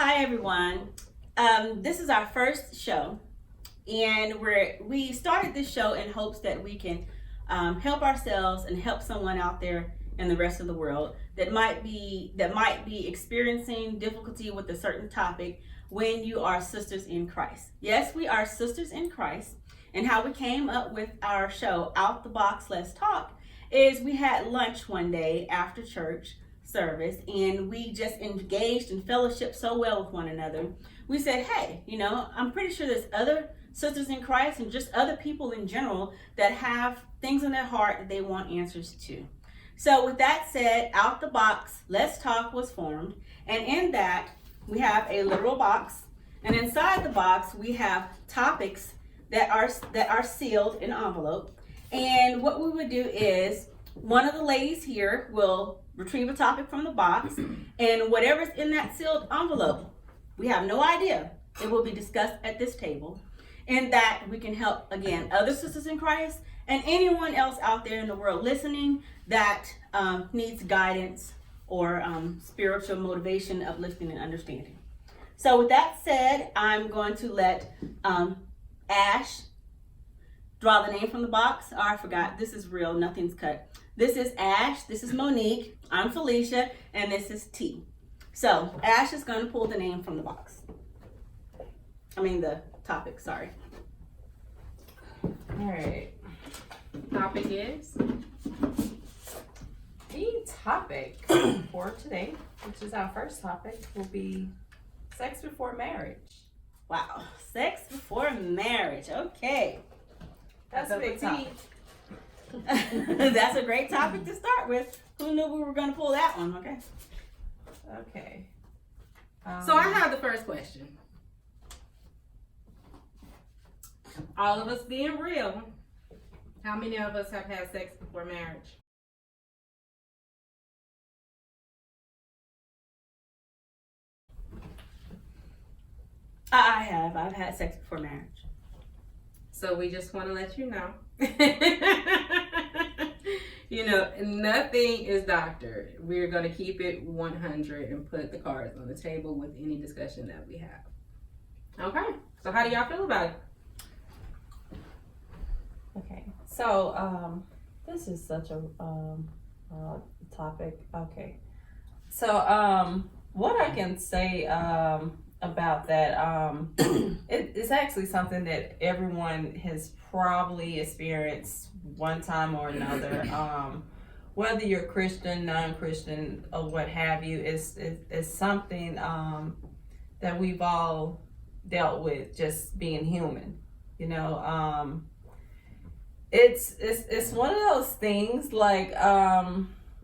Hi everyone. This is our first show, and we started this show in hopes that we can help ourselves and help someone out there in the rest of the world that might be experiencing difficulty with a certain topic when you are sisters in Christ. Yes, we are sisters in Christ, and how we came up with our show Out the Box Let's Talk is we had lunch one day after church service, and we just engaged and fellowship so well with one another. We said, hey, I'm pretty sure there's other sisters in Christ and just other people in general that have things in their heart that they want answers to. So with that said, Out the Box Let's Talk was formed, and in that we have a literal box, and inside the box we have topics that are sealed in an envelope. And what we would do is one of the ladies here will retrieve a topic from the box, and whatever's in that sealed envelope, we have no idea. It will be discussed at this table, and that we can help, again, other sisters in Christ and anyone else out there in the world listening that needs guidance or spiritual motivation, uplifting, and understanding. So with that said, I'm going to let Ash draw the name from the box. Oh, I forgot. This is real. Nothing's cut. This is Ash. This is Monique. I'm Felicia. And this is T. So Ash is going to pull the name from the box. The topic, sorry. All right. Topic is? The topic for today, which is our first topic, will be sex before marriage. Wow. Sex before marriage. Okay. That's a big topic. That's a great topic to start with. Who knew we were going to pull that one? Okay. So I have the first question. All of us being real, how many of us have had sex before marriage? I have. I've had sex before marriage. So we just want to let you know. Nothing is doctored. We're going to keep it 100 and put the cards on the table with any discussion that we have. Okay. So how do y'all feel about it? Okay. So this is such a topic. Okay. So what I can say about that, it's actually something that everyone has probably experienced one time or another. Whether you're Christian, non-Christian, or what have you, it's something that we've all dealt with, just being human. It's one of those things, like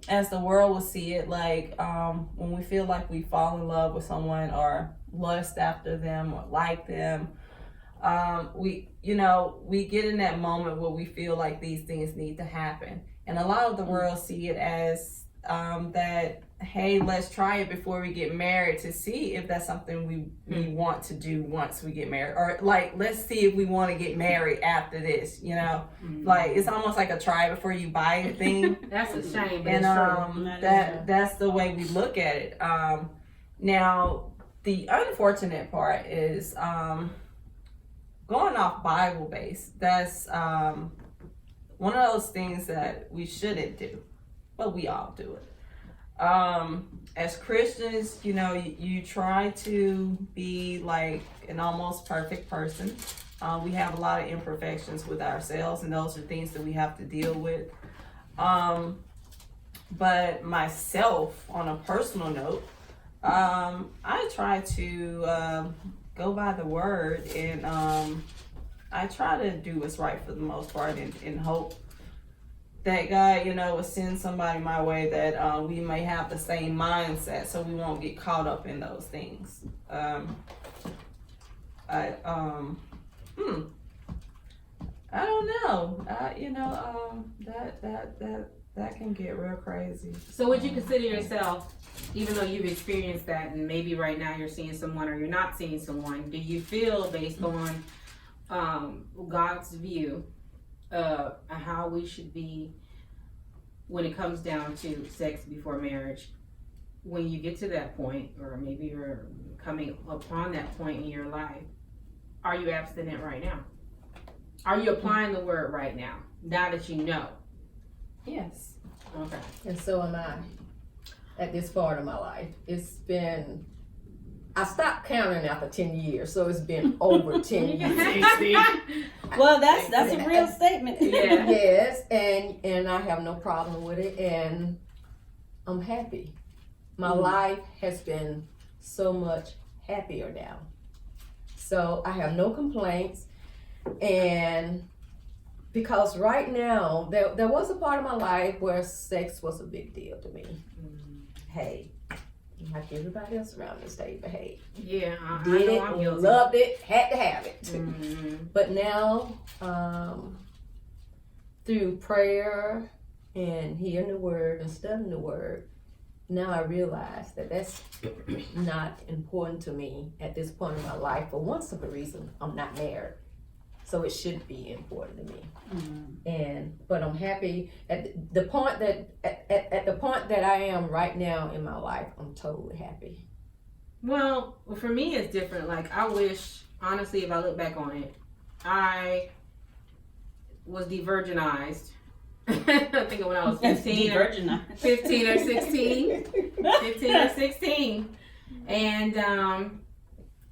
as the world will see it, like when we feel like we fall in love with someone or lust after them or like them, we get in that moment where we feel like these things need to happen, and a lot of the world see it as that, hey, let's try it before we get married to see if that's something we want to do once we get married, or like, let's see if we want to get married after this, like it's almost like a try before you buy thing. That's a shame, but and that's the way we look at it. Now the unfortunate part is going off Bible base. That's one of those things that we shouldn't do, but we all do it. As Christians, you try to be like an almost perfect person. We have a lot of imperfections with ourselves, and those are things that we have to deal with. But myself, on a personal note, I try to go by the word, and I try to do what's right for the most part, and hope that God, will send somebody my way that we may have the same mindset, so we won't get caught up in those things. I don't know. That can get real crazy. So would you consider yourself, even though you've experienced that, and maybe right now you're seeing someone or you're not seeing someone, do you feel, based on God's view of how we should be when it comes down to sex before marriage, when you get to that point, or maybe you're coming upon that point in your life, are you abstinent right now? Are you applying the word right now that you know? Yes. Okay. And so am I at this part of my life. I stopped counting after 10 years, so it's been over 10 years. Well, that's a real statement. Yeah. Yes, and I have no problem with it, and I'm happy. My life has been so much happier now. So I have no complaints, and because right now, there was a part of my life where sex was a big deal to me. Hey, like everybody else around this table, hey. Yeah, I Did know I'm it, guilty. loved it, had to have it. Mhm. But now, through prayer and hearing the word and studying the word, now I realize that that's not important to me at this point in my life for one simple reason: I'm not married, so it should be important to me. But I'm happy at the point that at the point that I am right now in my life. I'm totally happy. Well, for me, it's different. Like, I wish, honestly, if I look back on it, I was de-virginized. I think when I was 15 or 16. 15 or 16. And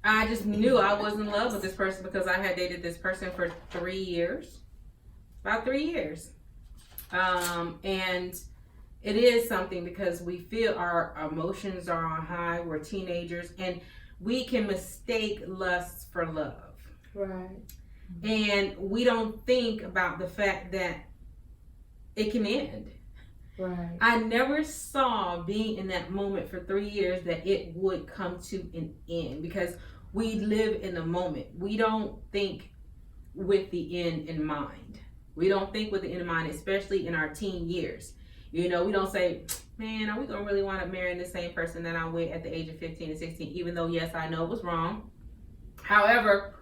I just knew I was in love with this person because I had dated this person for 3 years. About 3 years. And it is something because we feel our emotions are on high. We're teenagers and we can mistake lust for love. Right. And we don't think about the fact that it can end. Right. I never saw being in that moment for 3 years that it would come to an end because we live in the moment. We don't think with the end in mind. We don't think with the end in mind, especially in our teen years. You know, we don't say, man, are we going to really wind up marrying the same person that I'm with at the age of 15 and 16? Even though, yes, I know it was wrong. However,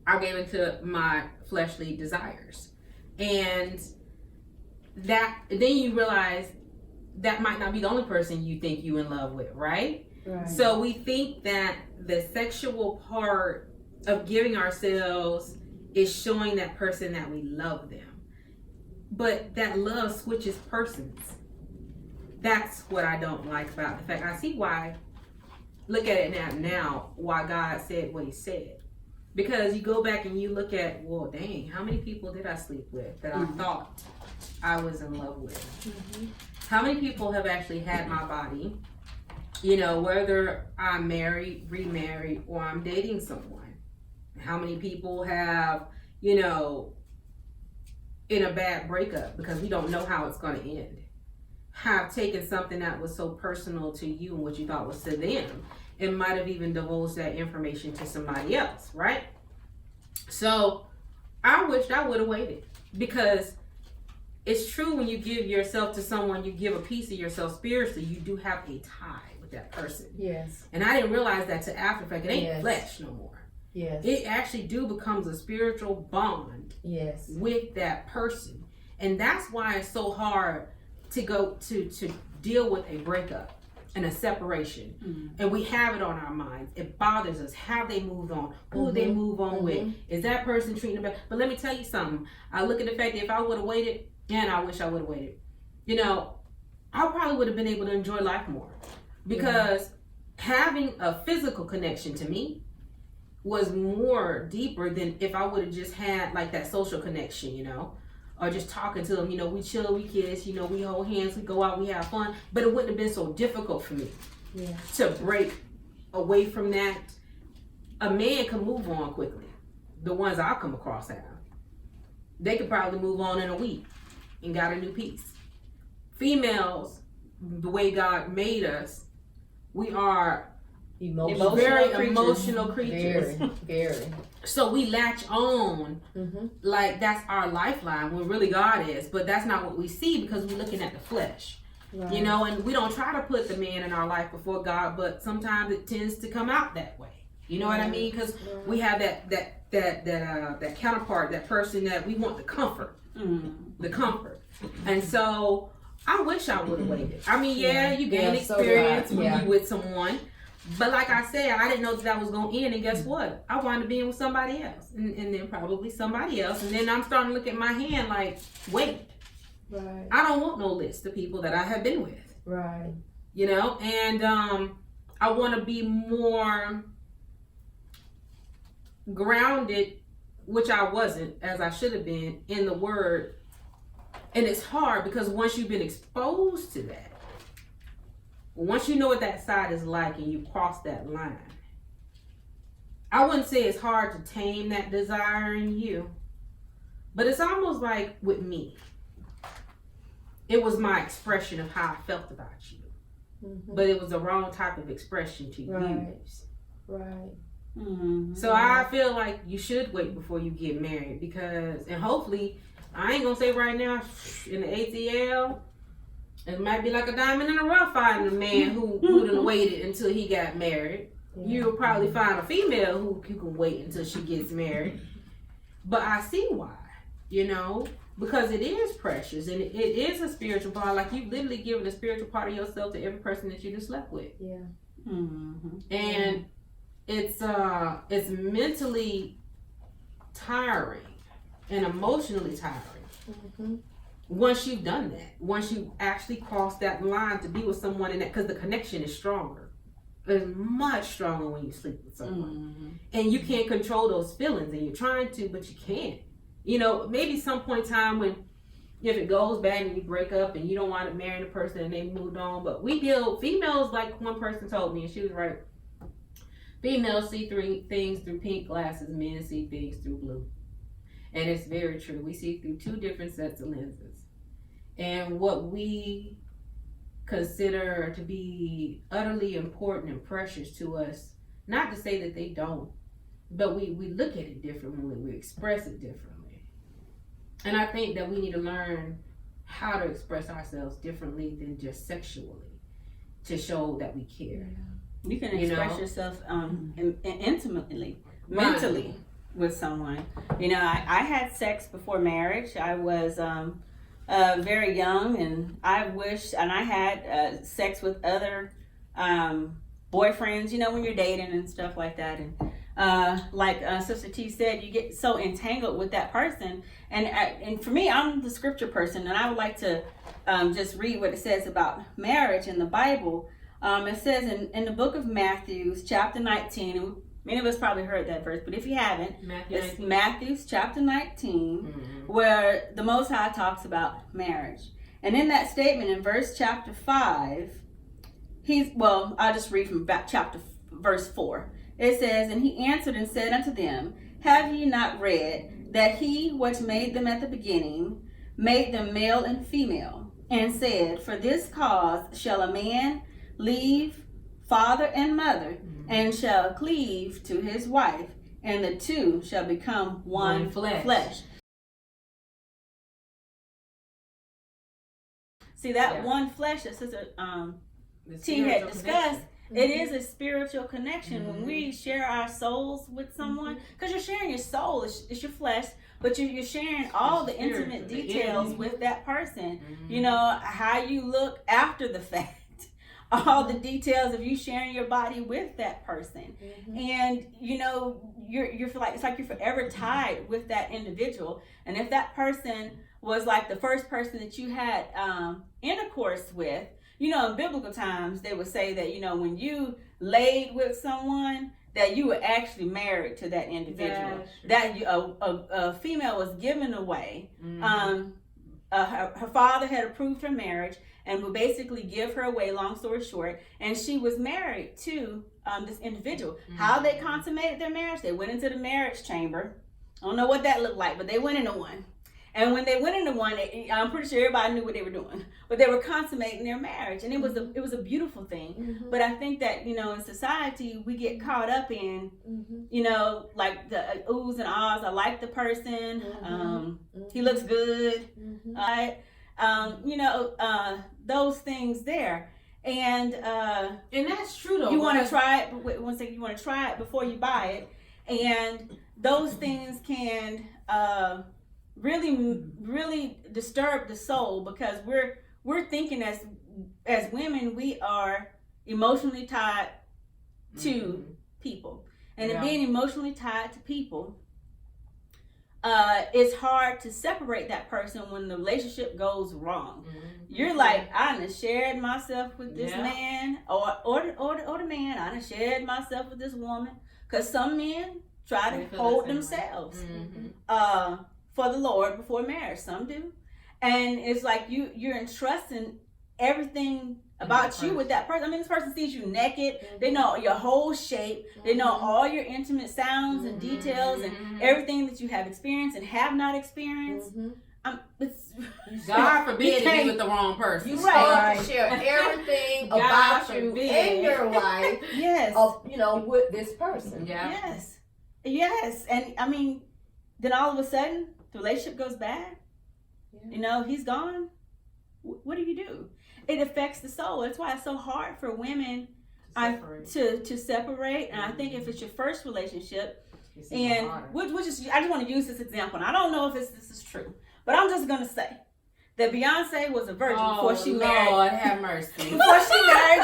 I gave into my fleshly desires. And then you realize that might not be the only person you think you in love with, right? Right. So we think that the sexual part of giving ourselves is showing that person that we love them. But that love switches persons. That's what I don't like about the fact. I see why, look at it now, why God said what he said. Because you go back and you look at, well, dang, how many people did I sleep with that I thought I was in love with? How many people have actually had my body? You know, whether I'm married, remarried, or I'm dating someone. How many people have, you know, in a bad breakup because we don't know how it's going to end, have taken something that was so personal to you and what you thought was to them and might have even divulged that information to somebody else, right? So I wished I would have waited because it's true when you give yourself to someone, you give a piece of yourself spiritually, you do have a tie with that person. Yes. And I didn't realize that to after fact. It ain't Yes. flesh no more. Yes. It actually becomes a spiritual bond Yes. with that person. And that's why it's so hard to go to deal with a breakup and a separation. And we have it on our minds. It bothers us. Have they moved on? Who they move on with? Is that person treating them bad? But let me tell you something. I look at the fact that if I would have waited, and I wish I would have waited, you know, I probably would have been able to enjoy life more. Because having a physical connection to me was more deeper than if I would have just had like that social connection, you know, or just talking to them, you know, we chill, we kiss, you know, we hold hands, we go out, we have fun, but it wouldn't have been so difficult for me to break away from that. A man can move on quickly. The ones I've come across have. They could probably move on in a week and got a new piece. Females, the way God made us, we are very emotional creatures. Very. So we latch on like that's our lifeline when really God is, but that's not what we see because we're looking at the flesh. Right. You know, and we don't try to put the man in our life before God, but sometimes it tends to come out that way. You know what I mean? Because we have that counterpart, that person that we want the comfort, the comfort. And so I wish I would have waited. I mean, you gain Yeah, so experience do I. when Yeah. you with someone. But like I said, I didn't know that was going to end. And guess what? I wound up being with somebody else. And then probably somebody else. And then I'm starting to look at my hand like, wait. Right. I don't want no list of people that I have been with. Right. You know? And I want to be more grounded, which I wasn't, as I should have been, in the word. And it's hard because once you've been exposed to that, once you know what that side is like and you cross that line, I wouldn't say it's hard to tame that desire in you, but it's almost like with me, it was my expression of how I felt about you, but it was the wrong type of expression to Right. use. Right. Mm-hmm. So I feel like you should wait before you get married because, and hopefully, I ain't gonna say right now in the ATL, it might be like a diamond in the rough finding a man who done waited until he got married. Yeah. You'll probably find a female who can wait until she gets married. But I see why, you know, because it is precious and it is a spiritual part. Like you've literally given a spiritual part of yourself to every person that you just slept with. Yeah. Mm-hmm. And it's mentally tiring and emotionally tiring. Mm-hmm. Once you've done that, once you actually cross that line to be with someone in that, because the connection is stronger. It's much stronger when you sleep with someone. Mm-hmm. And you can't control those feelings and you're trying to, but you can't. You know, maybe some point in time when, if it goes bad and you break up and you don't want to marry the person and they moved on, but females, like one person told me, and she was right, females see things through pink glasses, men see things through blue. And it's very true. We see through two different sets of lenses. And what we consider to be utterly important and precious to us, not to say that they don't, but we look at it differently, we express it differently. And I think that we need to learn how to express ourselves differently than just sexually to show that we care. You can express yourself intimately, Right. mentally with someone. You know, I had sex before marriage. I was very young, and I had sex with other boyfriends. You know, when you're dating and stuff like that, and like Sister T said, you get so entangled with that person. And for me, I'm the scripture person, and I would like to just read what it says about marriage in the Bible. It says in the book of Matthew, chapter 19, and many of us probably heard that verse, but if you haven't, it's Matthew chapter 19, where the Most High talks about marriage. And in that statement, in verse chapter 5, I'll just read from verse 4. It says, "And he answered and said unto them, Have ye not read that he which made them at the beginning made them male and female, and said, For this cause shall a man leave father and mother, and shall cleave to his wife, and the two shall become one flesh." See, that one flesh that Sister T had discussed, it is a spiritual connection. When we share our souls with someone, because you're sharing your soul, it's your flesh, but you're sharing all the intimate details with that person. You know, how you look after the fact. All the details of you sharing your body with that person, and you know you're like, it's like you're forever tied with that individual. And if that person was like the first person that you had intercourse with, you know, in biblical times they would say that, you know, when you laid with someone, that you were actually married to that individual. That a female was given away. Her father had approved her marriage and would basically give her away, long story short, and she was married to this individual. How they consummated their marriage? They went into the marriage chamber. I don't know what that looked like, but they went into one. And when they went into one, I'm pretty sure everybody knew what they were doing, but they were consummating their marriage, and it was a beautiful thing. But I think that, you know, in society we get caught up in, you know, like the oohs and ahs. I like the person. He looks good. You know, those things there. And that's true though. You want to try it. One second, you want to try it before you buy it, and those things can really disturb the soul, because we're thinking as women, we are emotionally tied to people. And in being emotionally tied to people, it's hard to separate that person when the relationship goes wrong. You're like, I done shared myself with this man, or the man, I done shared myself with this woman. Because some men try to hold themselves for the Lord before marriage. Some do. And it's like you're entrusting everything about you with that person. I mean, this person sees you naked. They know your whole shape. They know all your intimate sounds and details and everything that you have experienced and have not experienced. God forbid to be with the wrong person. You start to share everything about you and your life. Yes. With this person. Yeah. Yes. And I mean, then all of a sudden the relationship goes bad. He's gone. What do? It affects the soul. That's why it's so hard for women to separate. And I think if it's your first relationship, and which is, I just want to use this example. And I don't know if this is true, but I'm just gonna say that Beyonce was a virgin before she married. Lord have mercy. Before she married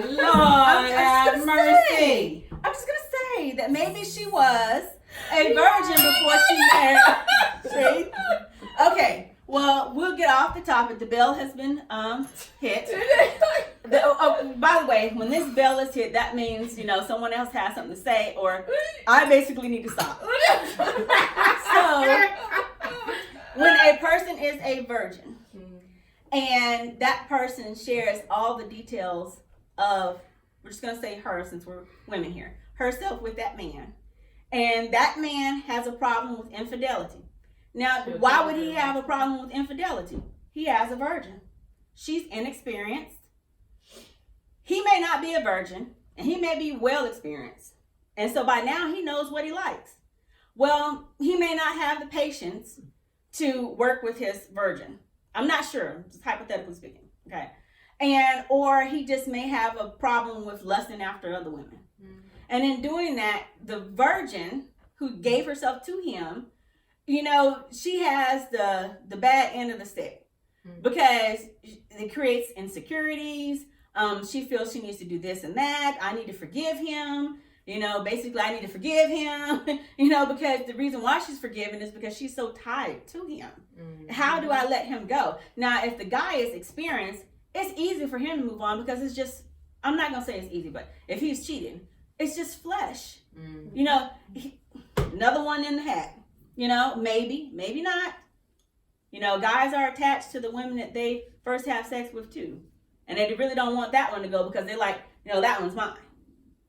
Jay-Z. Lord have mercy. I'm just gonna say that maybe she was a virgin before she married. See? Okay. Well, we'll get off the topic. The bell has been hit. By the way, when this bell is hit, that means someone else has something to say, or I basically need to stop. So, when a person is a virgin, and that person shares all the details of, we're just gonna say her since we're women here, herself with that man, and that man has a problem with infidelity. Now, why would he have a problem with infidelity? He has a virgin. She's inexperienced. He may not be a virgin, and he may be well experienced. And so by now, he knows what he likes. Well, he may not have the patience to work with his virgin. I'm not sure, just hypothetically speaking, okay? Or he just may have a problem with lusting after other women. And in doing that, the virgin who gave herself to him, she has the bad end of the stick because it creates insecurities. She feels she needs to do this and that. I need to forgive him. Basically I need to forgive him, because the reason why she's forgiven is because she's so tied to him. How do I let him go? Now, if the guy is experienced, it's easy for him to move on because it's just, I'm not going to say it's easy, but if he's cheating, it's just flesh. Another one in the hat. Maybe not. Guys are attached to the women that they first have sex with too. And they really don't want that one to go because they're like, that one's mine.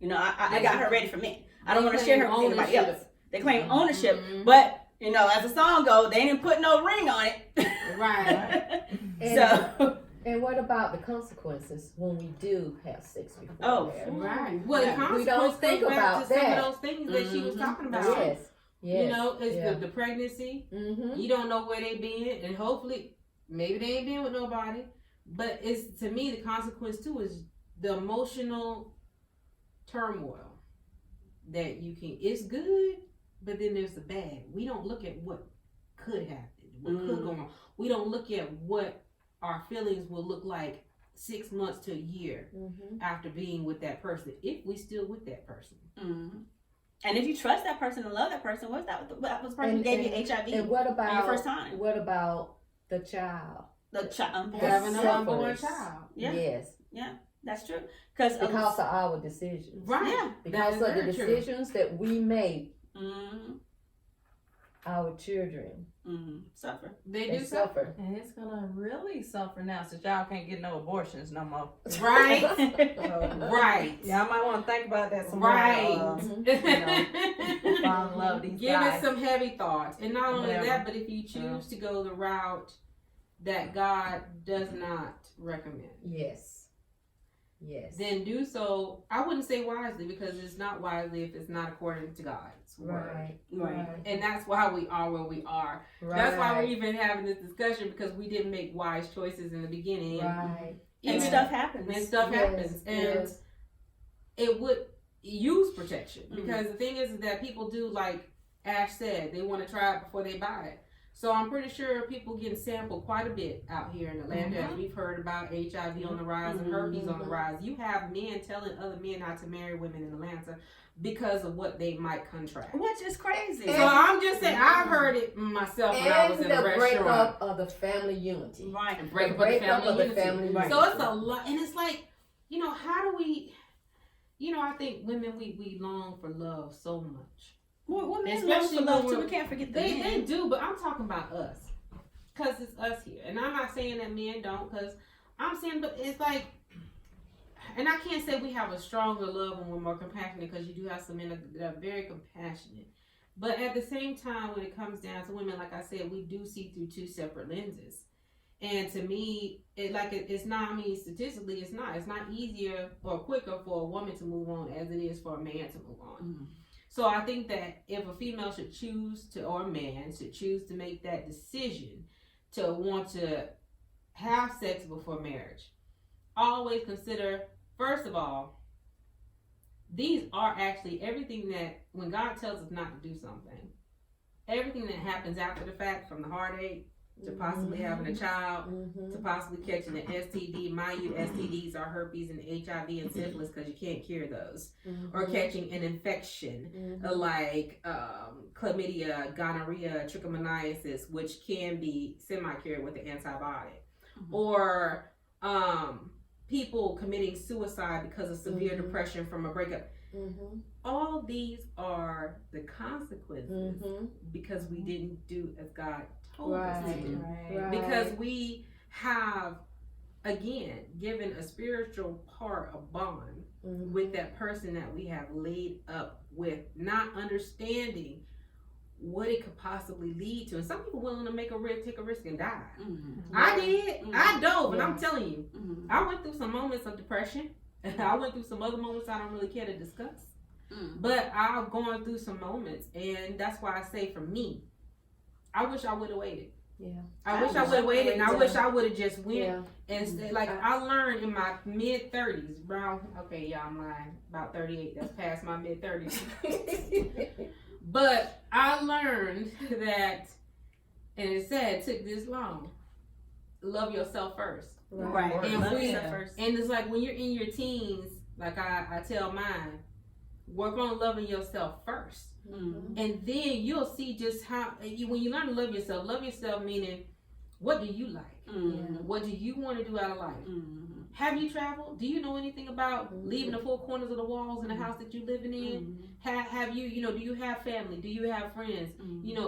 I got her ready for me. I don't want to share her with anybody else. They claim ownership, but, as the song goes, they didn't put no ring on it. Right. And what about the consequences when we do have sex before marriage? Right. Well, the consequences we don't think about some of those things that she was talking about. Yes. It's the pregnancy. You don't know where they been, and hopefully, maybe they ain't been with nobody. But it's, to me, the consequence too is the emotional turmoil that you can. It's good, but then there's the bad. We don't look at what could happen, what could go on. We don't look at what our feelings will look like 6 months to a year after being with that person, if we still with that person. And if you trust that person and love that person, what's that? That was the person who gave you HIV. And what about your first time? What about the child? The child having an unborn child. Yeah. Yes. Yeah, that's true. Because of our decisions. Right. Yeah. Because of the decisions that we make, our children suffer. They do suffer. And it's gonna really suffer now since y'all can't get no abortions no more. Right. Right. Y'all might want to think about that some right. more. Fall in love with these Give guys. it some heavy thoughts. And not only that, but if you choose to go the route that God does not recommend. Yes. Then do so. I wouldn't say wisely, because it's not wisely if it's not according to God's word. Right. And that's why we are where we are. Right. That's why we're even having this discussion, because we didn't make wise choices in the beginning. Right. And stuff happens. And it would use protection, because the thing is that people do, like Ash said, they want to try it before they buy it. So I'm pretty sure people getting sampled quite a bit out here in Atlanta. As we've heard about HIV on the rise and herpes on the rise. You have men telling other men not to marry women in Atlanta because of what they might contract. Which is crazy. So I'm just saying, I've heard it myself when I was in a And the restaurant. breakup of the family unity. Right. And break The up the breakup family of the unity. family Right. So it's a lot, and it's like, you know, how do we, you know, I think women, we long for love so much. Well, men Especially love for love when too. We can't forget the They men. do, but I'm talking about us. Because it's us here. And I'm not saying that men don't, because I'm saying, but it's like, and I can't say we have a stronger love when we're more compassionate, because you do have some men that are very compassionate. But at the same time, when it comes down to women, like I said, we do see through two separate lenses. And to me, it's not, I mean, statistically, it's not easier or quicker for a woman to move on as it is for a man to move on. Mm-hmm. So I think that if a female should choose to, or a man should choose to make that decision to want to have sex before marriage, always consider, first of all, these are actually everything that, when God tells us not to do something, everything that happens after the fact, from the heartache to possibly having a child, to possibly catching an STD. Mind you, STDs are herpes and HIV and syphilis, because you can't cure those. Or catching an infection like chlamydia, gonorrhea, trichomoniasis, which can be semi-cured with an antibiotic. Or people committing suicide because of severe depression from a breakup. All these are the consequences because we didn't do as God told us to do. Right. Because we have, again, given a spiritual part, a bond with that person that we have laid up with, not understanding what it could possibly lead to. And some people willing to take a risk and die. I did. I dove, and I'm telling you, I went through some moments of depression, and I went through some other moments I don't really care to discuss. But I've gone through some moments, and that's why I say, for me, I wish I would have waited. I wish I would have waited, and I wish I would have just went and stayed. Like, I learned in my mid-30s, I'm lying, about 38, that's past my mid-30s. But I learned that, and it said it took this long, love yourself first. Right. And Love yourself first. And it's like when you're in your teens, like I tell mine, work on loving yourself first. And then you'll see just how, when you learn to love yourself meaning, what do you like? What do you want to do out of life? Have you traveled? Do you know anything about leaving the four corners of the walls in the house that you're living in? Have you, do you have family? Do you have friends?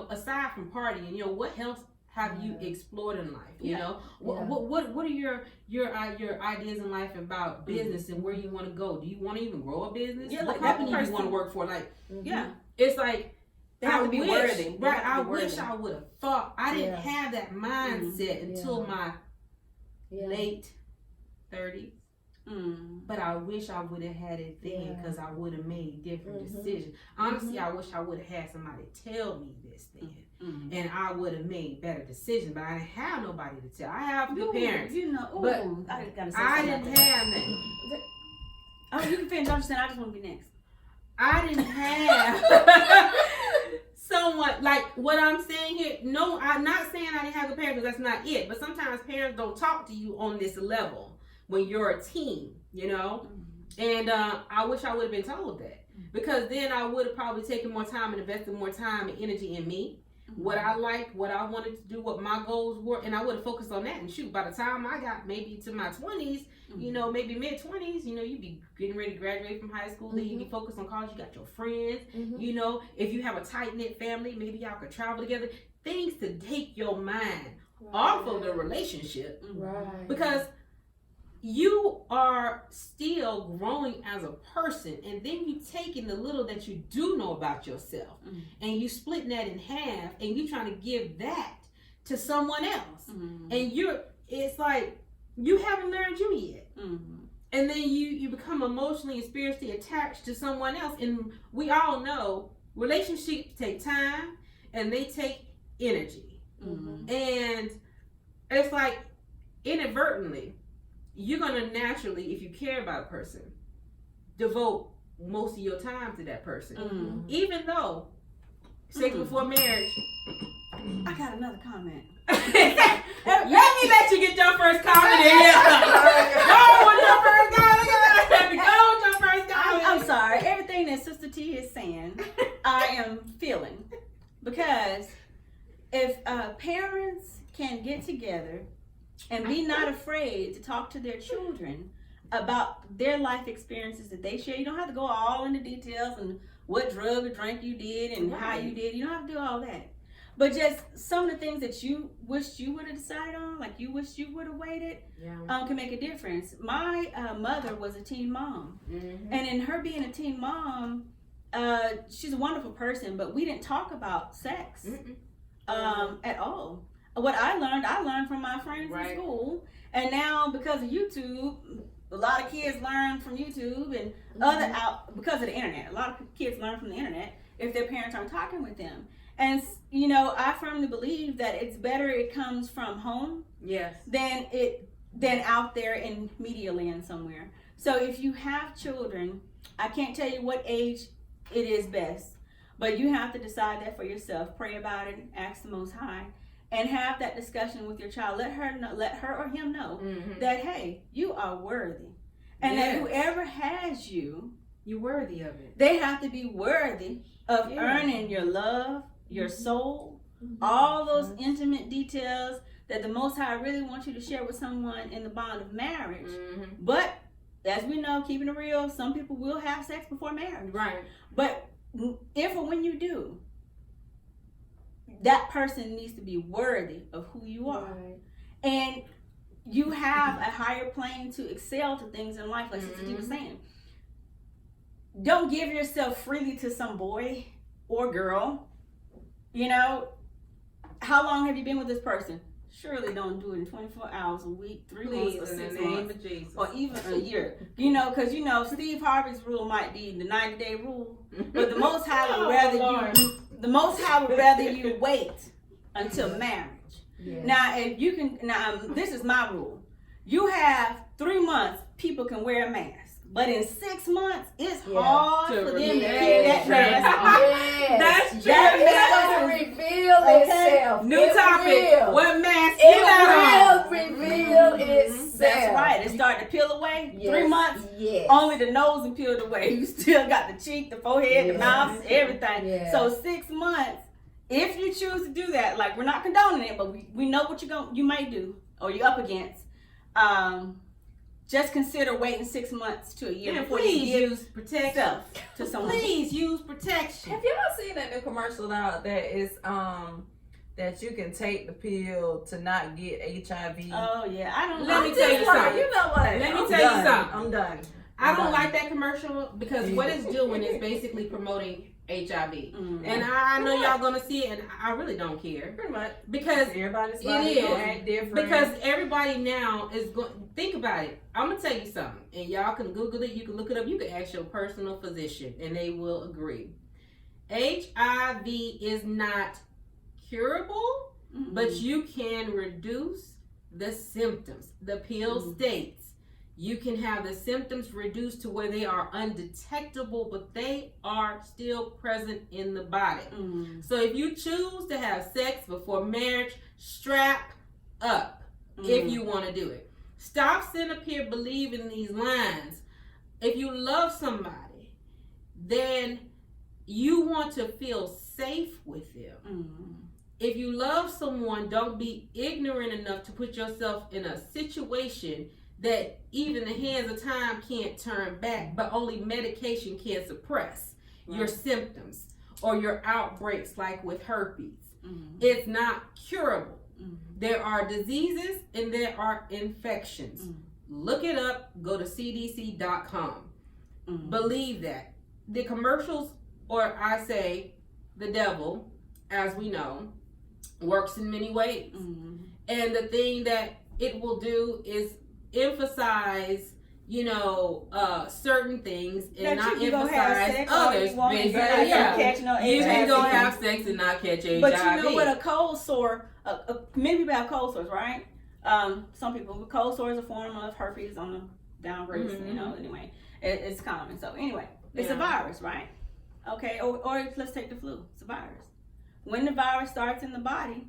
Aside from partying, what else have you explored in life? You know, what are your ideas in life about business and where you want to go? Do you want to even grow a business? Yeah, what like company that you want to work for? Like, it's like, they have to be worthy. Right, I wish I would have thought. I didn't have that mindset until my late 30s. But I wish I would have had it then, because I would have made different decisions. Honestly, I wish I would have had somebody tell me this then. And I would have made better decisions, but I didn't have nobody to tell. I have good parents, but I didn't have them. Oh, you can finish. I'm just saying, I just want to be next. I didn't have someone, like what I'm saying here. No, I'm not saying I didn't have good parents, because that's not it. But sometimes parents don't talk to you on this level when you're a teen, And I wish I would have been told that, because then I would have probably taken more time and invested more time and energy in me, what I liked, what I wanted to do, what my goals were, and I would have focused on that. And shoot, by the time I got maybe to my 20s, maybe mid-20s, you'd be getting ready to graduate from high school, then you'd be focused on college, you got your friends, if you have a tight-knit family, maybe y'all could travel together, things to take your mind off of the relationship, because you are still growing as a person, and then you taking the little that you do know about yourself, and you splitting that in half, and you trying to give that to someone else, and it's like you haven't learned you yet, and then you become emotionally and spiritually attached to someone else. And we all know relationships take time and they take energy, and it's like inadvertently, you're going to naturally, if you care about a person, devote most of your time to that person. Even though sex before marriage I got another comment. Let me let you get your first comment in here. Go with your first comment. Go with your first comment. I'm sorry. Everything that Sister T is saying, I am feeling. Because if parents can get together and be not afraid to talk to their children about their life experiences that they share, you don't have to go all into details and what drug or drink you did and how you did. You don't have to do all that. But just some of the things that you wished you would have decided on, like you wish you would have waited, can make a difference. My mother was a teen mom. Mm-hmm. And in her being a teen mom, she's a wonderful person, but we didn't talk about sex at all. What I learned from my friends in school. And now because of YouTube, a lot of kids learn from YouTube and because of the internet. A lot of kids learn from the internet if their parents aren't talking with them. And, you know, I firmly believe that it's better it comes from home than out there in media land somewhere. So if you have children, I can't tell you what age it is best, but you have to decide that for yourself. Pray about it, ask the Most High, and have that discussion with your child. Let her or him know that, hey, you are worthy. And that whoever has you, you're worthy of it. They have to be worthy of earning your love, your soul, all those intimate details that the Most High really wants you to share with someone in the bond of marriage. But as we know, keeping it real, some people will have sex before marriage. Right. But if or when you do, that person needs to be worthy of who you are. Right. And you have a higher plane to excel to things in life, like Sister T was saying. Don't give yourself freely to some boy or girl. You know, how long have you been with this person? Surely don't do it in 24 hours a week, 3 months, or 6 months, or even a year. You know, because you know Steve Harvey's rule might be the 90-day rule, but the Most High would rather you wait until marriage. Yeah. Now, if you can, this is my rule. You have 3 months, people can wear a mask. But in 6 months, it's hard for them to keep that mask on. That's true. It's going to reveal itself. New topic. What mask you got on? It will reveal itself. That's right. It started to peel away. 3 months, only the nose and peeled away. You still got the cheek, the forehead, the mouth, everything. Yeah. So 6 months, if you choose to do that, like we're not condoning it, but we know what you might do or you're up against. Just consider waiting 6 months to a year before you use protection to someone. Please use protection. Have y'all seen that new commercial out that is that you can take the pill to not get HIV? Oh yeah, I don't. Let me tell you something. You know what? Let me tell you something. I'm done. I don't like that commercial because what it's doing is basically promoting HIV. And I know y'all gonna see it, and I really don't care. Pretty much. Because everybody's different. Because everybody now is going. Think about it. I'm gonna tell you something, and y'all can Google it. You can look it up. You can ask your personal physician, and they will agree. HIV is not curable, but you can reduce the symptoms. The pill states you can have the symptoms reduced to where they are undetectable, but they are still present in the body. So if you choose to have sex before marriage, strap up if you want to do it. Stop sitting up here believing these lines. If you love somebody, then you want to feel safe with them. If you love someone, don't be ignorant enough to put yourself in a situation that even the hands of time can't turn back, but only medication can suppress your symptoms or your outbreaks, like with herpes. It's not curable. There are diseases and there are infections. Look it up. Go to cdc.com. Believe that. The commercials, or I say the devil, as we know, works in many ways. And the thing that it will do is emphasize, certain things and not emphasize others. You can go have sex and not catch HIV. But you know what? A cold sore, many people have cold sores, right? Some people, cold sore is a form of herpes on the downgrade, anyway. It's common. So anyway, it's a virus, right? Okay, or let's take the flu. It's a virus. when the virus starts in the body,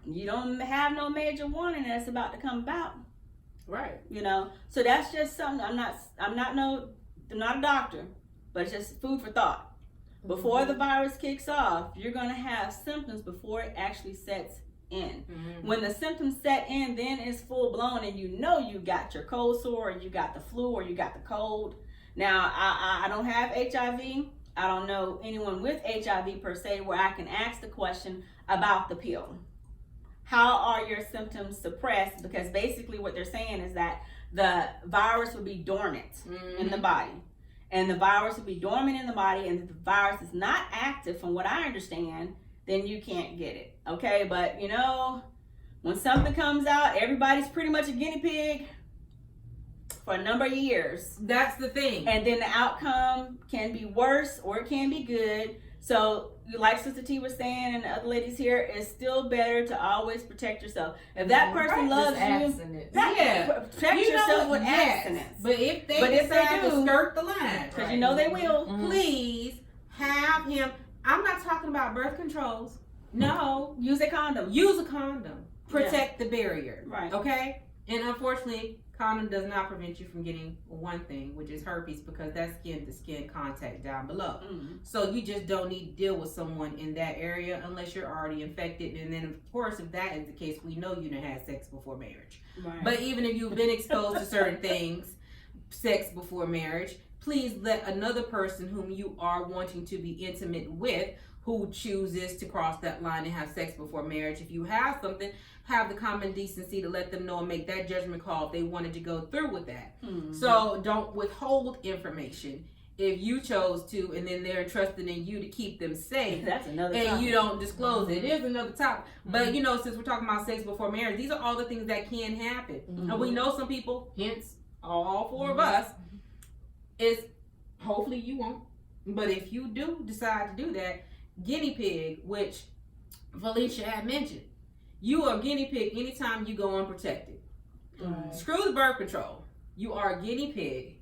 you don't have no major warning that it's about to come about. Right. You know, so that's just something. I'm not a doctor, but it's just food for thought. Before the virus kicks off, you're gonna have symptoms before it actually sets in. When the symptoms set in, then it's full blown, and you know you got your cold sore, or you got the flu, or you got the cold. Now, I don't have HIV. I don't know anyone with HIV per se where I can ask the question about the pill. How are your symptoms suppressed? Because basically what they're saying is that the virus will be dormant in the body. And the virus will be dormant in the body, and if the virus is not active, from what I understand, then you can't get it. Okay, but you know, when something comes out, everybody's pretty much a guinea pig for a number of years. That's the thing. And then the outcome can be worse or it can be good. So, like Sister T was saying, and the other ladies here, it's still better to always protect yourself. If that person loves you, protect yourself with abstinence. But if they decide to skirt the line, because you know they will, please have him. I'm not talking about birth controls. No, use a condom. Use a condom. Protect the barrier. Right. Okay. And unfortunately, condom does not prevent you from getting one thing, which is herpes, because that's skin to skin contact down below. So you just don't need to deal with someone in that area unless you're already infected. And then of course, if that is the case, we know you done had sex before marriage. Right. But even if you've been exposed to certain things, sex before marriage, please let another person whom you are wanting to be intimate with, who chooses to cross that line and have sex before marriage, if you have something, have the common decency to let them know and make that judgment call if they wanted to go through with that. So don't withhold information if you chose to, and then they're trusting in you to keep them safe. That's another and topic. You don't disclose it. It is another topic. But you know, since we're talking about sex before marriage, these are all the things that can happen. And we know some people, hence all four of us, is hopefully you won't. But if you do decide to do that, guinea pig, which Felicia had mentioned, you are a guinea pig anytime you go unprotected. Screw the birth control. You are a guinea pig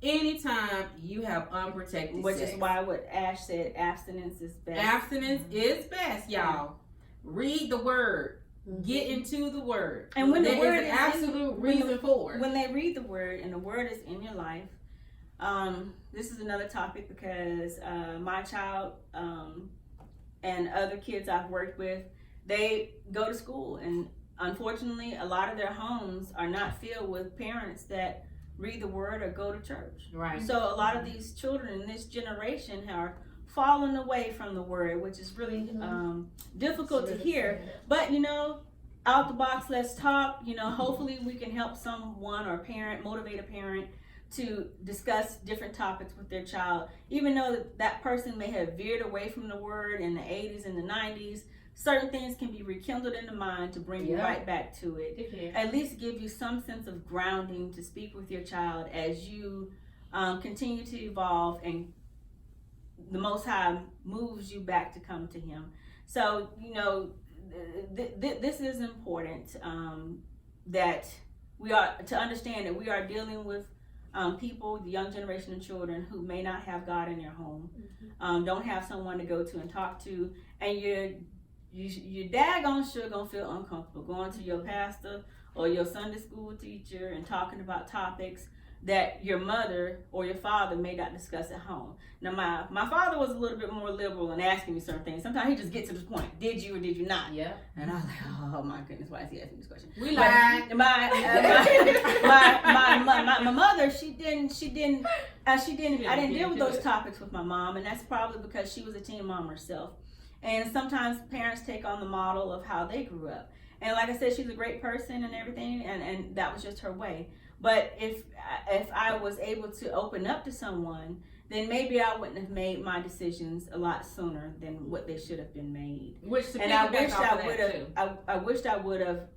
anytime you have unprotected Which sex. is why what Ash said, abstinence is best. Abstinence is best, y'all. Read the word. Get into the word. And when the there word is an is absolute reason for it. When they read the word and the word is in your life, this is another topic because my child and other kids I've worked with, they go to school, and unfortunately a lot of their homes are not filled with parents that read the word or go to church. Right. So a lot of these children in this generation are falling away from the word, which is really difficult to hear. But you know, out the box, let's talk. You know, hopefully we can help someone or a parent, motivate a parent to discuss different topics with their child. Even though that person may have veered away from the word in the 80s and the 90s, certain things can be rekindled in the mind to bring you right back to it. At least give you some sense of grounding to speak with your child as you continue to evolve and the Most High moves you back to come to Him. So, you know, this is important, that we are to understand that we are dealing with people, the young generation of children who may not have God in their home, don't have someone to go to and talk to, and you're daggone sure gonna feel uncomfortable going to your pastor or your Sunday school teacher and talking about topics that your mother or your father may not discuss at home. Now, my father was a little bit more liberal in asking me certain things. Sometimes he just gets to this point: did you or did you not? Yeah. And I was like, oh my goodness, why is he asking me this question? We lied. My mother, she didn't. I didn't deal with those topics with my mom, and that's probably because she was a teen mom herself. And sometimes parents take on the model of how they grew up. And like I said, she's a great person and everything, and that was just her way. But if I was able to open up to someone, then maybe I wouldn't have made my decisions a lot sooner than what they should have been made. And I wished I would have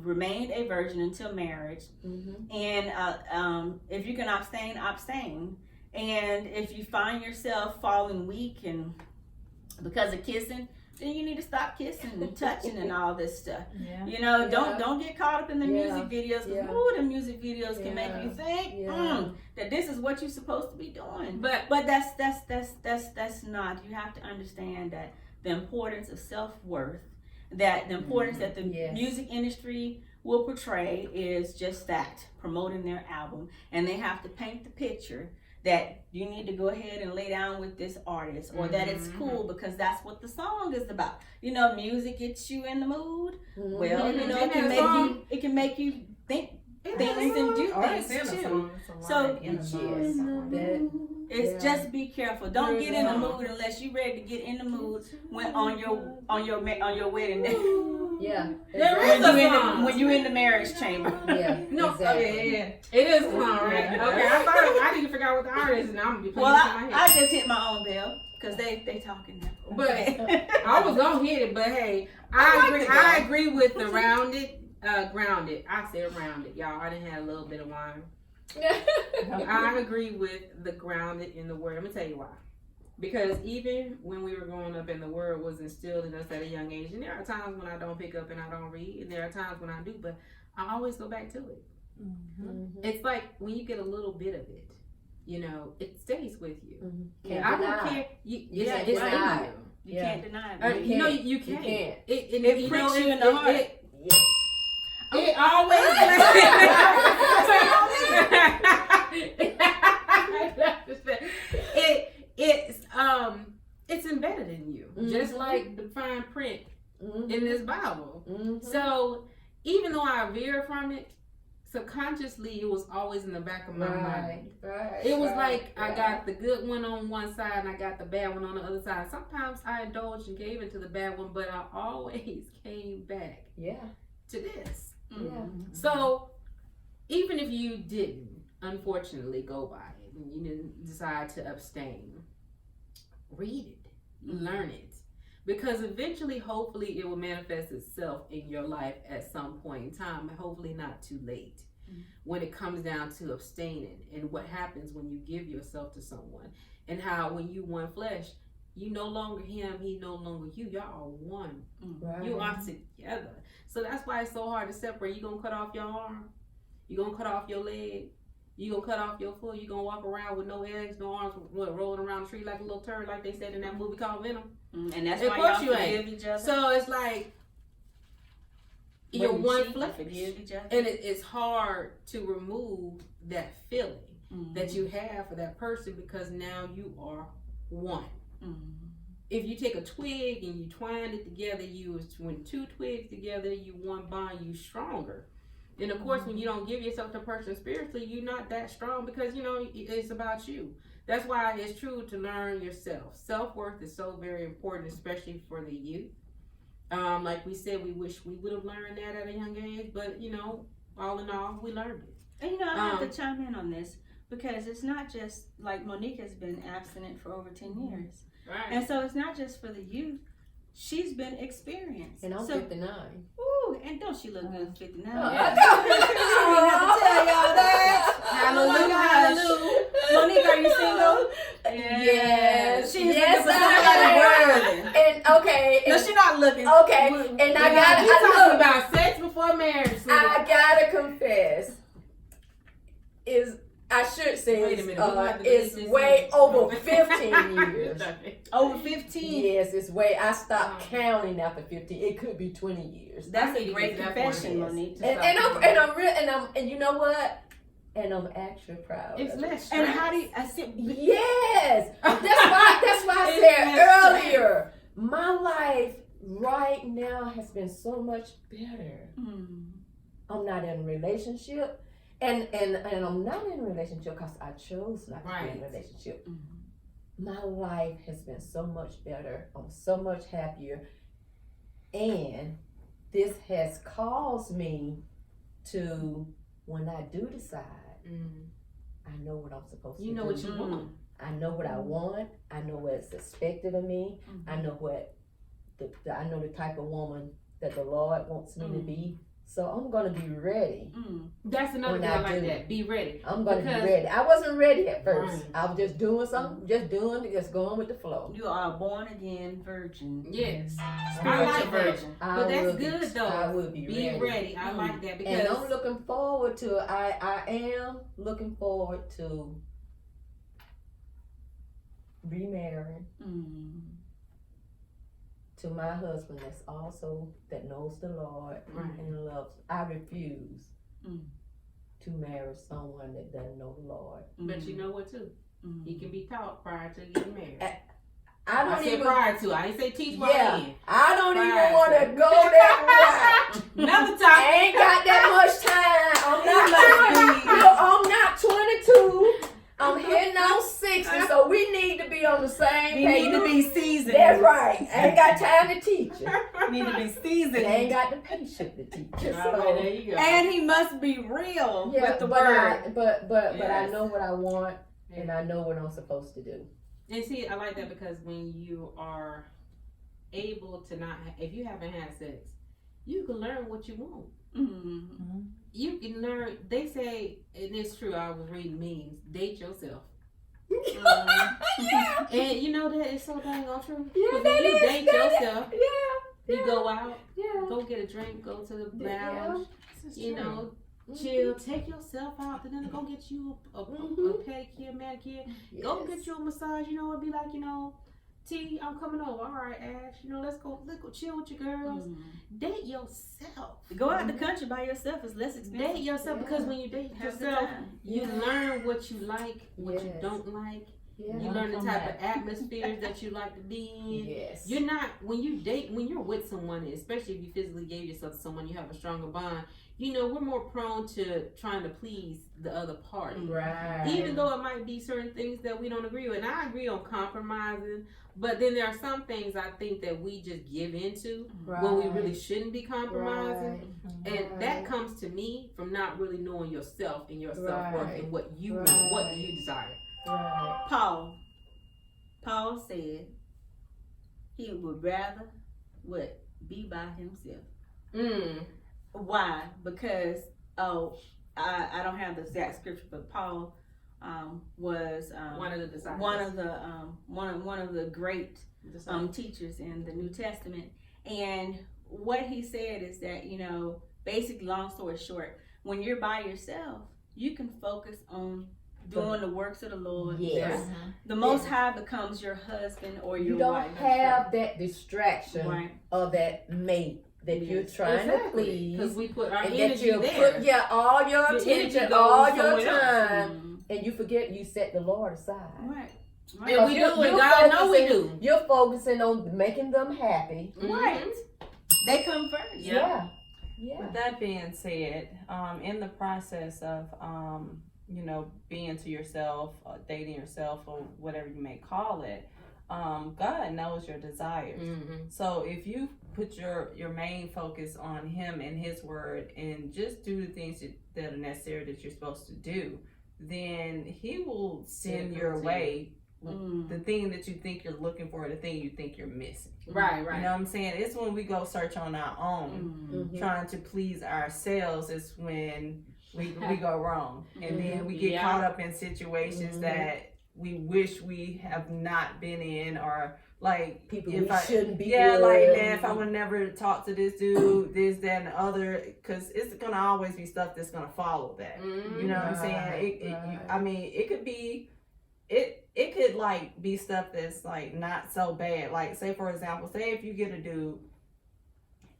remained a virgin until marriage. And if you can abstain, abstain. And if you find yourself falling weak and because of kissing, then you need to stop kissing and touching and all this stuff. You know, don't get caught up in the music videos. Because the music videos can make you think that this is what you're supposed to be doing. But that's not. You have to understand that the importance of self-worth, that the importance that the Yes. music industry will portray is just that, promoting their album. And they have to paint the picture that you need to go ahead and lay down with this artist, or that it's cool because that's what the song is about. You know, music gets you in the mood. Mhm. Well, you know, it can make you think things and do things too. So it's just be careful. Don't get in the mood unless you're ready to get in the mood when on your wedding day. Yeah. When you in the marriage chamber. Yeah. No, exactly. yeah. It is a song, right? Okay, I didn't forget what the artist, and I'm gonna be playing Well, it in my I head. just hit my own bell because they talking now. But I was gonna hit it, but hey, I agree with the grounded. I said rounded, y'all. I didn't have a little bit of wine. I agree with the grounded in the word. Let me tell you why. Because even when we were growing up and the word was instilled in us at a young age, and there are times when I don't pick up and I don't read, and there are times when I do, but I always go back to it. Mhm. It's like when you get a little bit of it, you know, it stays with you. Mhm. And Can't I don't deny. care. You can't it's deny in it. You Yeah. can't deny you. it. You know, you You can't. can't. It pricks you in the heart. Yes. It always. It's embedded in you, just like the fine print Mhm. in this Bible. Mhm. So even though I veer from it, subconsciously it was always in the back of my mind. Right. It was right, like I right. got the good one on one side and I got the bad one on the other side. Sometimes I indulged and gave into the bad one, but I always came back Yeah. to this. Yeah. So even if you didn't, unfortunately, go by it and you didn't decide to abstain, read it, learn it, because eventually, hopefully, it will manifest itself in your life at some point in time, and hopefully not too late. When it comes down to abstaining and what happens when you give yourself to someone, and how when you one flesh, you no longer him, he no longer you. Y'all are one. Right. You are together. So that's why it's so hard to separate. You're gonna cut off your arm, you're gonna cut off your leg, you're gonna cut off your foot, you're gonna walk around with no legs, no arms, rolling around the tree like a little turd, like they said in that movie called Venom. And that's Of why course y'all you ain't. forgive each other. So it's like you're When you one cheat, flesh, forgive each other. and it's hard to remove that feeling that you have for that person, because now you are one. If you take a twig and you twine it together, when two twigs together, you one bond, you stronger. And of course, when you don't give yourself to a person spiritually, you're not that strong, because you know it's about you. That's why it's true to learn yourself. Self-worth is so very important, especially for the youth. Like we said, we wish we would have learned that at a young age, but you know, all in all, we learned it. And you know, I have to chime in on this because it's not just like Monique has been abstinent for over 10 years. Right. And so it's not just for the youth. She's been experienced. And I'm so, 59. Ooh, and don't she look good at 59? Oh, I didn't have to tell y'all that. Hallelujah, Oh my gosh. Monique, are you single? Yes. She's Yes, looking for I somebody worthy. And okay. No, she's not looking. Okay. And I gotta. You talking Look, about sex before marriage? I gotta confess. I should say Wait a minute, we gonna have to delete it's this way in. over 15 years. Over 15. Yes, it's way. I stopped counting after 15. It could be 20 years. That's I a need to great get that confession, one. Monique. And you know what? And I'm actually proud. It's of it. less And stress. how do you, I said, Yes, that's why I It's said less earlier. My life right now has been so much better. I'm not in a relationship. And I'm not in a relationship because I chose not to be in a relationship. My life has been so much better. I'm so much happier. And this has caused me to, when I do decide, I know what I'm supposed to do. You know what you want. I know what I want. I know what's expected of me. I know what I know the type of woman that the Lord wants me to be. So I'm gonna be ready. That's another thing I like that. Be ready. I'm gonna be ready. I wasn't ready at first. Right. I was just doing something, just going with the flow. you are a born again virgin. Yes. Spiritual like that. virgin. But that's good though. I will be ready. I like that because And I'm looking forward to. I am looking forward to remarrying to my husband that's also, that knows the Lord Right. and loves, I refuse Mm. to marry someone that doesn't know the Lord. But you know what too? Mm. He can be taught prior to getting married. I I don't said even, prior to. I didn't say teach my yeah, man. I don't Right. even want to go that route. Another I time. ain't got that much time. I'm not Must 20. No, I'm not 22. I'm hitting on 60, so we need to be on the same You page. need to be seasoned. That's right. I ain't got time to teach you. You need to be They seasoned. ain't got the patience to teach you. All right, there you go. And he must be real Yeah, with the but word. but I Yes. know what I want, and I know what I'm supposed to do. And see, I like that because when you are able to not, if you haven't had sex, you can learn what you want. Mm-hmm. You can learn. They say, and it's true. I was reading memes. Date yourself, and you know that it's so dang on true. Yeah, 'Cause that when you is, date that is. yourself, Yeah, you go out, yeah. go get a drink, go to the Yeah. lounge, you know, chill, take yourself out, and then go get you a pedicure, manicure. Go get you a massage, you know, and be like, you know, T, I'm coming over. All right, Ash, you know, let's go chill with your girls. Date yourself. Go out the country by yourself is less expensive. Date yourself because when you date Have the yourself, time. you learn what you like, what you Yes. don't like. Yeah. You learn the Come type back. of atmospheres that you like to be in. Yes. You're not, when you date, when you're with someone, especially if you physically gave yourself to someone, you have a stronger bond. You know, we're more prone to trying to please the other party. Right. Even though it might be certain things that we don't agree with. And I agree on compromising, but then there are some things I think that we just give into when we really shouldn't be compromising. And that comes to me from not really knowing yourself and your self-worth Right. and what you want, Right. what do you desire. Right. Paul said he would rather be by himself. Why? Because I don't have the exact scripture, but Paul was One of the disciples. one of the great teachers in the New Testament. And what he said is that, you know, basically, long story short, when you're by yourself, you can focus on doing the works of the Lord. Yes. The Most High becomes your husband or your You don't wife. have that distraction Right. of that mate that you're Yes. trying to Because please. we put our And that energy you there. put all your Your energy attention, goes all your somewhere else. time, and you forget you set the Lord aside. Right. And we do, You're and God know we do. You're focusing on making them happy. Right. They come first. Yeah. Yeah. With that being said, in the process of, you know, being to yourself, dating yourself, or whatever you may call it, God knows your desires. So if you put your main focus on Him and His Word and just do the things that are necessary that you're supposed to do, then He will send your way the thing that you think you're looking for, the thing you think you're missing. Right. You know what I'm saying? It's when we go search on our own, trying to please ourselves, is when we go wrong. And then we get caught up in situations that we wish we have not been in, or like People if we shouldn't be yeah, with. like, man, if I would never talk to this dude, this, that, and the other, because it's gonna always be stuff that's gonna follow that. You know what I'm saying? I mean, it could be, it could like be stuff that's like not so bad. Like, say for example, say if you get a dude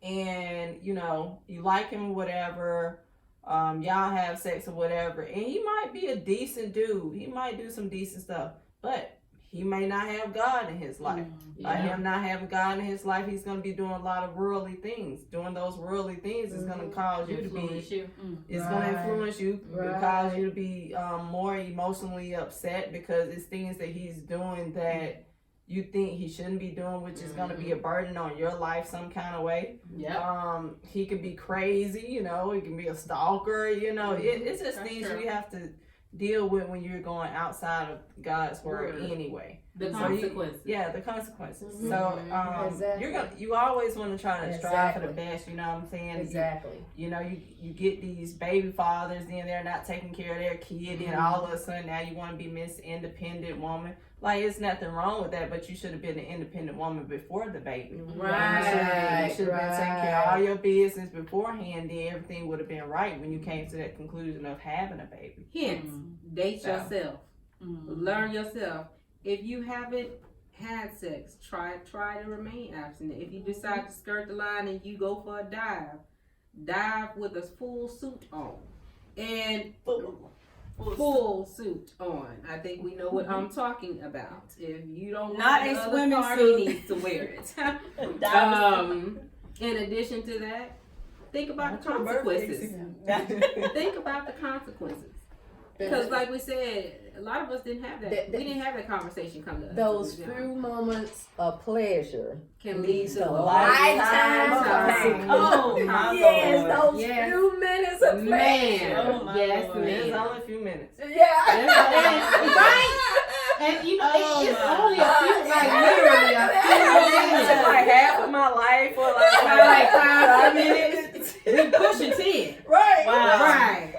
and you know you like him or whatever, y'all have sex or whatever, and he might be a decent dude. He might do some decent stuff, but he may not have God in his life. By him not having God in his life, he's going to be doing a lot of worldly things. Doing those worldly things is going to cause you to be, it's going to influence you, cause you to be more emotionally upset, because it's things that he's doing that you think he shouldn't be doing, which is going to be a burden on your life some kind of way. He could be crazy, you know, he can be a stalker, you know. It's just That's things true. we have to deal with when you're going outside of God's word anyway. The So consequences. the consequences. Mhm. So Exactly. you always want to try to strive for the Exactly. best, you know what I'm saying? Exactly. You know, you get these baby fathers, then they're not taking care of their kid, and all of a sudden now you want to be Miss Independent Woman. Like, it's nothing wrong with that, but you should have been an independent woman before the baby. Right. You should have been taking care of all your business beforehand, then everything would have been right when you came to that conclusion of having a baby. Hence, date So. yourself. Learn yourself. If you haven't had sex, try to remain abstinent. If you decide to skirt the line and you go for a dive with a full suit on. And full suit on. I think we know what I'm talking about. If you don't Not want a the other swimming party suit. needs to wear it. In addition to that, think about the consequences. Think about the consequences. Because, like we said, a lot of us didn't have that. We didn't have that conversation come to us. Those few moments of pleasure can lead to a lifetime pain. Oh my yes, Lord. those Yes. few minutes of pleasure. Man. Oh my Yes, Lord. It's man. only a few minutes. Yeah. And you know, Oh it's my. only a few, like literally a few It's minutes. like half of my life, or like Like 5 minutes. We pushing 10. Right. Wow. Right.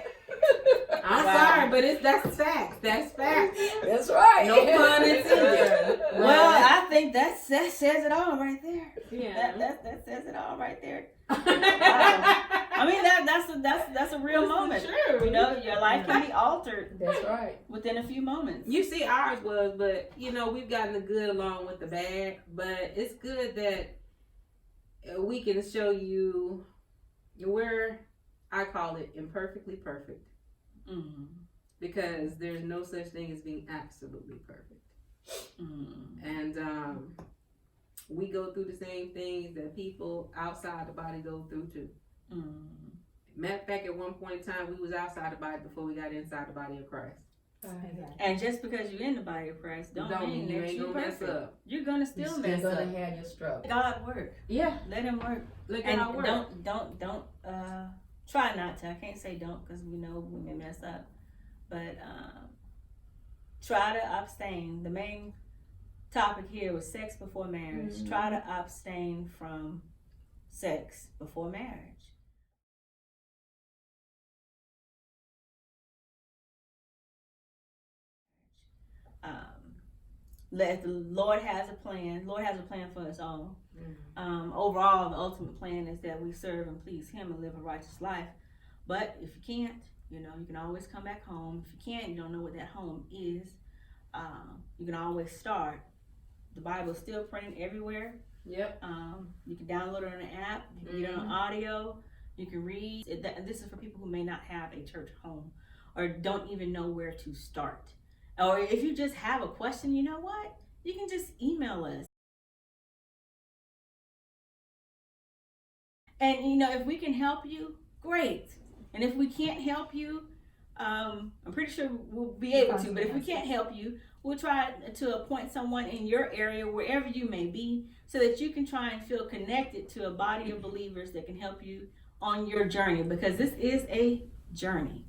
I'm Wow. sorry, but that's facts. That's facts. That's right. No pun intended. Well, I think that says it all right there. Yeah. That says it all right there. I mean that's a real moment. True. You know, your life can be altered That's right. within a few moments. You see, ours was, but you know, we've gotten the good along with the bad. But it's good that we can show you where I call it imperfectly perfect, Mm-hmm. because there's no such thing as being absolutely perfect. Mm-hmm. And we go through the same things that people outside the body go through too. Mm-hmm. Matter of fact, at one point in time, we was outside the body before we got inside the body of Christ. And just because you're in the body of Christ, don't mean you that ain't you're gonna mess perfect. up. You're gonna You're still still mess up. gonna have your struggle. God work. Yeah, Let Him work. look at And how it works. don't try not to. I can't say don't because we know we may mess up, but try to abstain. The main topic here was sex before marriage. Mm-hmm. Try to abstain from sex before marriage. Let the Lord has a plan. Lord has a plan for us all. Overall, the ultimate plan is that we serve and please Him and live a righteous life. But if you can't, you know, you can always come back home. If you can't, you don't know what that home is, you can always start. The Bible is still printed everywhere. Yep. You can download it on an app. You can get it on audio. You can read. This is for people who may not have a church home or don't even know where to start. Or if you just have a question, you know what? You can just email us. And, you know, if we can help you, great. And if we can't help you, I'm pretty sure we'll be able to. But if we can't help you, we'll try to appoint someone in your area, wherever you may be, so that you can try and feel connected to a body of believers that can help you on your journey. Because this is a journey.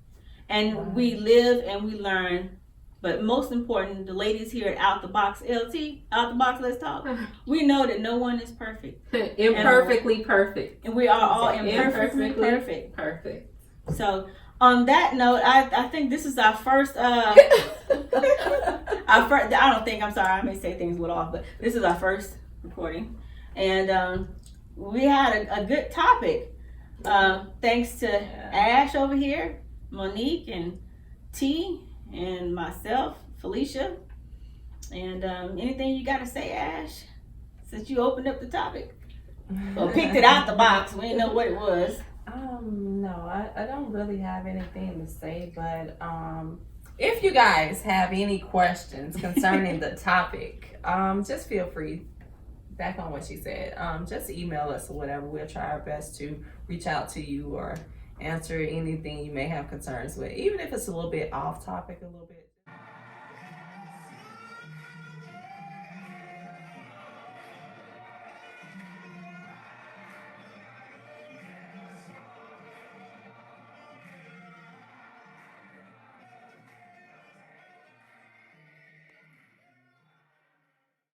And we live and we learn. But most important, the ladies here at Out the Box LT, Out the Box Let's Talk, we know that no one is perfect. Imperfectly perfect. And we are all imperfectly perfect. Perfect. So on that note, I think this is our first, I may say things a little off, but this is our first recording. And we had a good topic. Thanks to Ash over here, Monique and T, and myself, Felicia. And anything you got to say, Ash, since you opened up the topic? Or picked it out the box. We didn't know what it was. No, I don't really have anything to say, but if you guys have any questions concerning the topic, just feel free, back on what she said, just email us or whatever. We'll try our best to reach out to you or answer anything you may have concerns with, even if it's a little bit off topic a little bit.